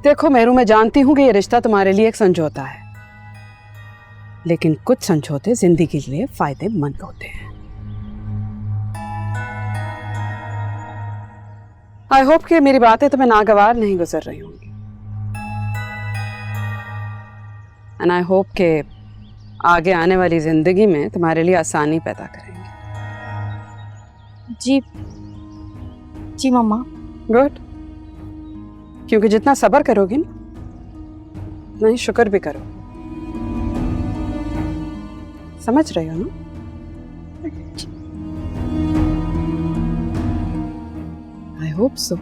देखो मेहरू, मैं जानती हूँ कि ये रिश्ता तुम्हारे लिए एक समझौता है, लेकिन कुछ समझौते जिंदगी के लिए फायदेमंद होते हैं। आई होप कि मेरी बातें तुम्हें नागवार नहीं गुजर रही होंगी, एंड आई होप कि आगे आने वाली जिंदगी में तुम्हारे लिए आसानी पैदा करेंगे। जी जी मम्मा। गुड, क्योंकि जितना सब्र करोगी ना उतना ही शुक्र भी करो। समझ रहे हो ना? I hope so.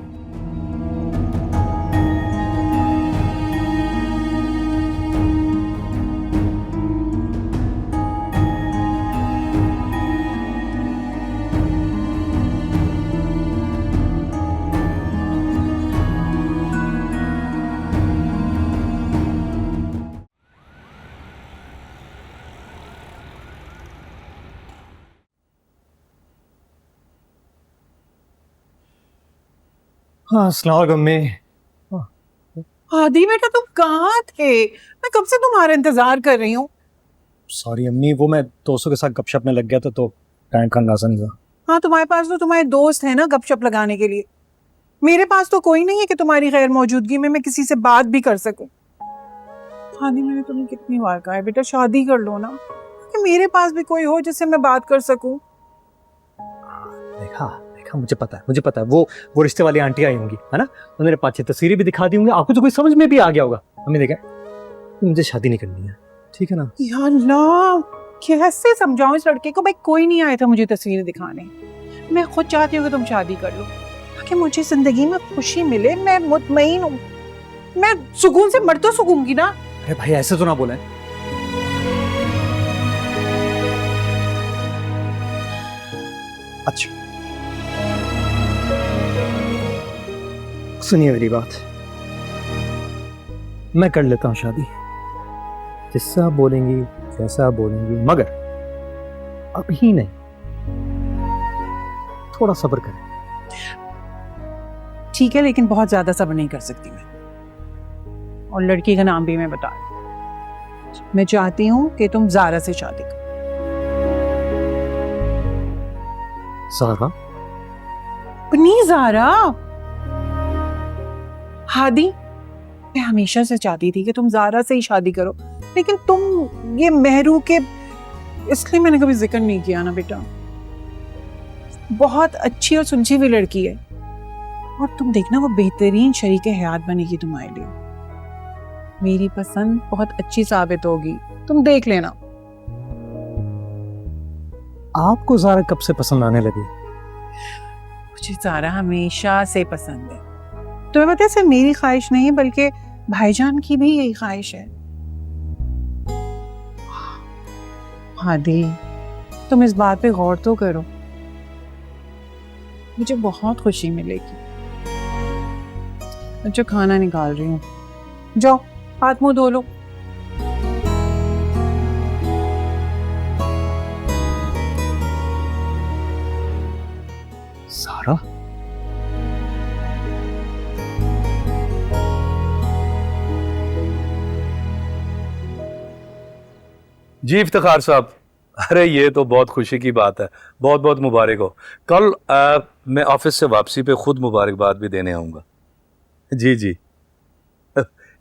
हाँ, अस्सलाम वालेकुम अम्मी। आदि बेटा तुम कहाँ थे? मैं कब से तुम्हारा इंतजार कर रही हूँ। सॉरी अम्मी, वो मैं दोस्तों के साथ गपशप में लग गया था तो टाइम का अंदाजा नहीं था। हाँ, तुम्हारे पास तो तुम्हारे दोस्त है ना गपशप लगाने के लिए। मेरे पास तो कोई नहीं है कि तुम्हारी गैर मौजूदगी में मैं किसी से बात भी कर सकूं। आदि मैंने तुम्हें कितनी बार कहा है बेटा शादी कर लो ना, कि मेरे पास भी कोई हो जिससे मैं बात कर सकूं। देखा देखा, मुझे पता है वो रिश्ते वाली आंटी आई होंगी, है ना? उन्होंने मेरे पास तस्वीरें भी दिखा दी होंगी, आपको तो कोई समझ में भी आ गया होगा। हमें देखा मुझे शादी नहीं करनी है, ठीक है ना? या अल्लाह, कैसे समझाऊं इस लड़के को? भाई कोई नहीं आया था मुझे तस्वीरें दिखाने, मैं खुद चाहती हूँ कि तुम शादी कर लो ताकि मुझे जिंदगी में खुशी मिले। मैं मुतमईन हूँ, मैं सुकून से मर तो सकूंगी ना। अरे भाई ऐसे तो ना बोले। अच्छा सुनिए मेरी बात, मैं कर लेता हूँ शादी, जिससे आप बोलेंगी जैसा आप बोलेंगी, मगर अभी नहीं, थोड़ा सब्र करें। ठीक है, लेकिन बहुत ज्यादा सब्र नहीं कर सकती मैं। और लड़की का नाम भी मैं बता दूं, मैं चाहती हूँ कि तुम ज़ारा से शादी करो। ज़ारा? अपनी ज़ारा? हादी, मैं हमेशा से चाहती थी कि तुम ज़ारा से ही शादी करो, लेकिन तुम ये मेहरू के, इसलिए मैंने कभी जिक्र नहीं किया ना बेटा। बहुत अच्छी और सुलझी हुई लड़की है, और तुम देखना वो बेहतरीन शरीके हयात बनेगी तुम्हारे लिए। मेरी पसंद बहुत अच्छी साबित होगी, तुम देख लेना। आपको ज़ारा कब से पसंद आने लगी? मुझे ज़ारा हमेशा से पसंद है। तुम्हें पता है सिर्फ मेरी ख्वाहिश नहीं बल्कि भाईजान की भी यही ख्वाहिश है। हादी, तुम इस बात पे गौर तो करो, मुझे बहुत खुशी मिलेगी। अच्छा खाना निकाल रही हूँ, जाओ हाथ मुंह धो लो। ज़ारा? जी इफ्तिखार साहब, अरे ये तो बहुत खुशी की बात है, बहुत बहुत मुबारक हो। कल मैं ऑफिस से वापसी पे खुद मुबारकबाद भी देने आऊँगा। जी जी,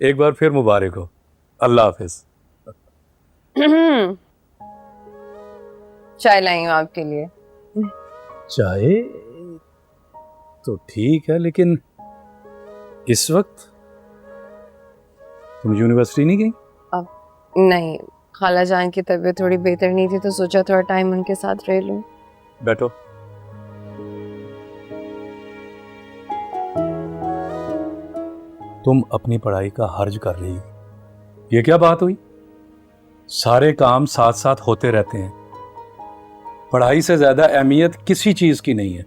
एक बार फिर मुबारक हो। अल्लाह हाफिज। चाय लाई हूँ आपके लिए। चाय तो ठीक है, लेकिन इस वक्त तुम यूनिवर्सिटी नहीं गई? अब नहीं, खाला जान की तबीयत थोड़ी बेहतर नहीं थी तो सोचा थोड़ा टाइम उनके साथ रह लूं। बैठो। तुम अपनी पढ़ाई का हर्ज कर रही हो, ये क्या बात हुई? सारे काम साथ साथ होते रहते हैं, पढ़ाई से ज्यादा अहमियत किसी चीज की नहीं है।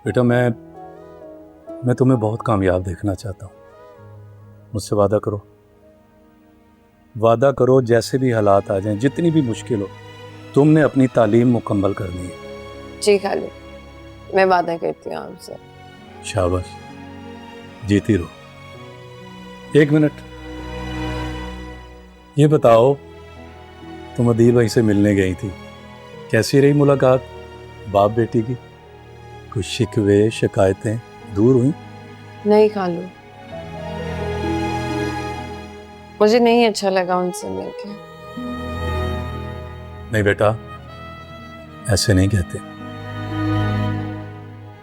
बेटा मैं तुम्हें बहुत कामयाब देखना चाहता हूं, मुझसे वादा करो। वादा करो जैसे भी हालात आ जाएं, जितनी भी मुश्किल हो, तुमने अपनी तालीम मुकम्मल करनी है। जी खालू, मैं वादा करती हूँ आपसे। शाबाश, जीती रहो। 1 मिनट, ये बताओ, तुम अदील भाई से मिलने गई थी, कैसी रही मुलाकात बाप बेटी की? कुछ शिकवे शिकायतें दूर हुई? नहीं खालू, मुझे नहीं अच्छा लगा उनसे मिलके। नहीं बेटा, ऐसे नहीं कहते।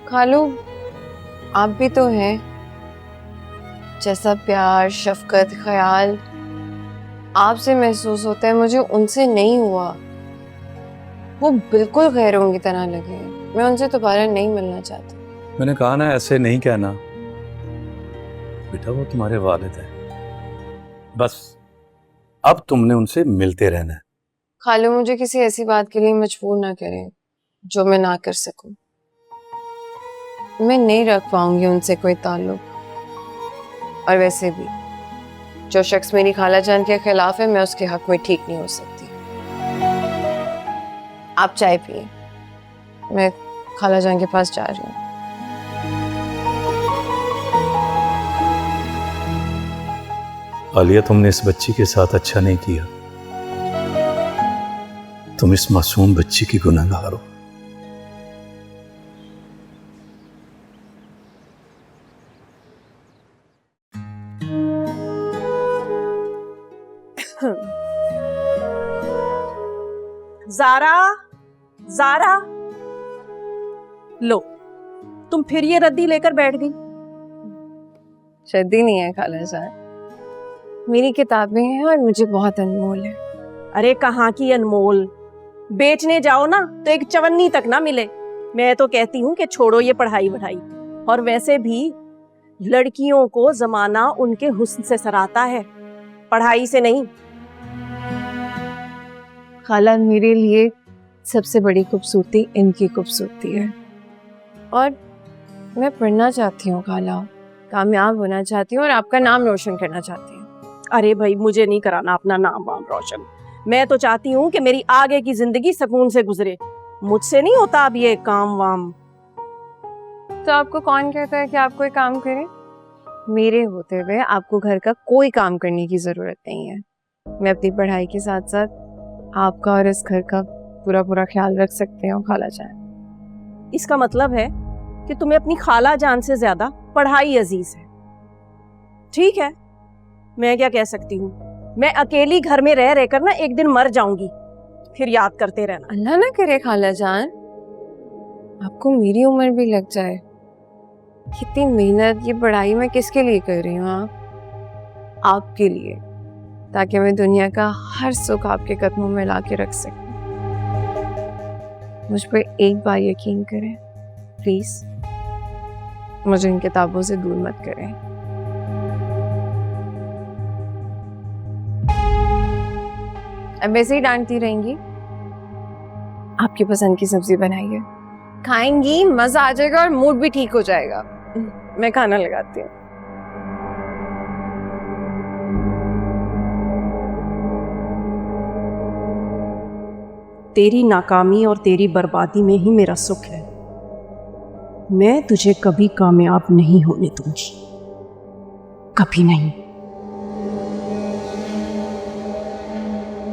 खालू, आप भी तो हैं। जैसा प्यार, शफकत, ख्याल आपसे महसूस होता है, मुझे उनसे नहीं हुआ। वो बिल्कुल गैरों की तरह लगे। मैं उनसे दोबारा नहीं मिलना चाहती। मैंने कहा ना, ऐसे नहीं कहना बेटा, वो तुम्हारे वालिद हैं। बस अब तुमने उनसे मिलते रहना है। खालू, मुझे किसी ऐसी बात के लिए मजबूर ना करें जो मैं ना कर सकूं। मैं नहीं रख पाऊंगी उनसे कोई ताल्लुक। और वैसे भी जो शख्स मेरी खाला जान के खिलाफ है, मैं उसके हक में ठीक नहीं हो सकती। आप चाय पिए, मैं खाला जान के पास जा रही हूँ। आलिया, तुमने इस बच्ची के साथ अच्छा नहीं किया। तुम इस मासूम बच्ची की गुनहगार हो। ज़ारा, ज़ारा, लो, तुम फिर ये रद्दी लेकर बैठ गई। शद्दी नहीं है खाला जान, मेरी किताबें हैं और मुझे बहुत अनमोल है। अरे कहाँ की अनमोल, बेचने जाओ ना तो एक चवन्नी तक ना मिले। मैं तो कहती हूँ कि छोड़ो ये पढ़ाई वढ़ाई। और वैसे भी लड़कियों को जमाना उनके हुस्न से सराहता है, पढ़ाई से नहीं। खाला, मेरे लिए सबसे बड़ी खूबसूरती इनकी खूबसूरती है। और मैं पढ़ना चाहती हूँ खाला, कामयाब होना चाहती हूँ और आपका नाम रोशन करना चाहती हूँ। अरे भाई, मुझे नहीं कराना अपना नाम वाम रोशन। मैं तो चाहती हूँ कि मेरी आगे की जिंदगी सुकून से गुजरे। मुझसे नहीं होता अब ये काम वाम। तो आपको कौन कहता है कि आप कोई काम करें? मेरे होते हुए आपको घर का कोई काम करने की जरूरत नहीं है। मैं अपनी पढ़ाई के साथ साथ आपका और इस घर का पूरा पूरा ख्याल रख सकती हूँ खाला जान। इसका मतलब है कि तुम्हें अपनी खाला जान से ज्यादा पढ़ाई अजीज है। ठीक है, मैं क्या कह सकती हूँ। मैं अकेली घर में रह रहकर ना एक दिन मर जाऊंगी, फिर याद करते रहना। अल्लाह ना करे खाला जान, आपको मेरी उम्र भी लग जाए। कितनी मेहनत ये पढ़ाई मैं किसके लिए कर रही हूँ? आपके लिए, ताकि मैं दुनिया का हर सुख आपके कदमों में ला के रख सकूं। मुझ पर एक बार यकीन करें प्लीज, मुझे इन किताबों से दूर मत करें। अब वैसे ही डांटती रहेंगी। आपकी पसंद की सब्जी बनाइए, खाएंगी, मजा आ जाएगा और मूड भी ठीक हो जाएगा। मैं खाना लगाती हूँ। तेरी नाकामी और तेरी बर्बादी में ही मेरा सुख है। मैं तुझे कभी कामयाब नहीं होने दूंगी, कभी नहीं।